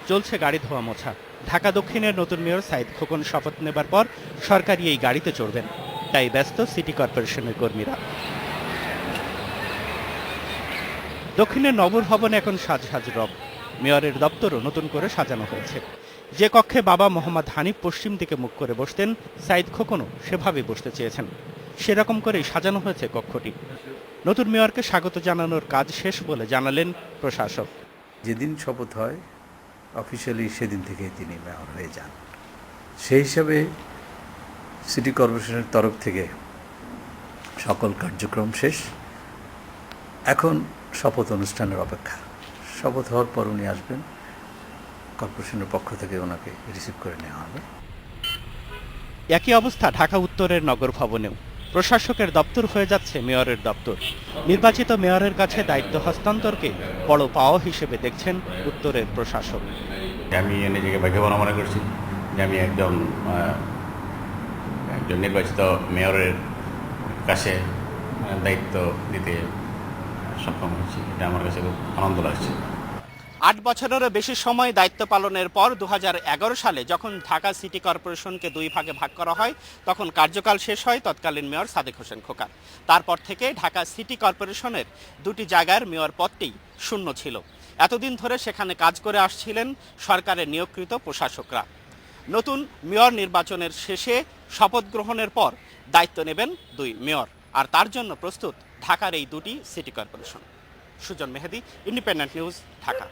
চলছে গাড়ি ধোয়া মোছা। ঢাকা দক্ষিণের নতুন মেয়র সাইদ খোকন শপথ নেবার পর সরকারি এই গাড়িতে চড়বেন, তাই ব্যস্ত সিটি কর্পোরেশনের কর্মীরা। দক্ষিণের নগর ভবনে এখন সাজ রব। মেয়রের দপ্তরও নতুন করে সাজানো হয়েছে। যে কক্ষে বাবা মোহাম্মদ হানিফ পশ্চিম দিকে মুখ করে বসতেন, সাইদ খোকনও সেভাবে বসতে চেয়েছেন। সেরকম করেই সাজানো হয়েছে কক্ষটি। নতুন মেয়রকে স্বাগত জানানোর কাজ শেষ বলে জানালেন প্রশাসক। যেদিন শপথ হয় অফিসিয়ালি সেদিন থেকে তিনি মেয়র হয়ে যান। সেই হিসাবে সিটি কর্পোরেশনের তরফ থেকে সকল কার্যক্রম শেষ। এখন শপথ অনুষ্ঠানের অপেক্ষা। শপথ হওয়ার পর উনি আসবেন, কর্পোরেশনের পক্ষ থেকে ওনাকে রিসিভ করে নেওয়া হবে। একই অবস্থা ঢাকা উত্তরের নগর ভবনেও। প্রশাসকের দপ্তর হয়ে যাচ্ছে মেয়রের দপ্তর। নির্বাচিত মেয়রের কাছে দায়িত্ব হস্তান্তরকে বড় পাওয়া হিসেবে দেখছেন উত্তরের প্রশাসক। আমি নিজেকে ভাগ্যবান মনে করছি যে আমি একজন নির্বাচিত মেয়রের কাছে দায়িত্ব নিতে সক্ষম হয়েছি। এটা আমার কাছে খুব আনন্দ লাগছে। ৮ বছরেরও বেশি সময় দায়িত্ব পালনের পর ২০১১ সালে যখন ঢাকা সিটি কর্পোরেশনকে দুই ভাগে ভাগ করা হয়, তখন কার্যকাল শেষ হয় তৎকালীন মেয়র সাদেক হোসেন খোকার। তারপর থেকে ঢাকা সিটি কর্পোরেশনের দুটি জায়গার মেয়র পদটি শূন্য ছিল। এতদিন ধরে সেখানে কাজ করে আসছিলেন সরকারের নিয়োগকৃত প্রশাসকরা। নতুন মেয়র নির্বাচনের শেষে শপথ গ্রহণের পর দায়িত্ব নেবেন দুই মেয়র, আর তার জন্য প্রস্তুত ঢাকার এই দুটি সিটি কর্পোরেশন। সুজন মেহেদি, ইন্ডিপেন্ডেন্ট নিউজ, ঢাকা।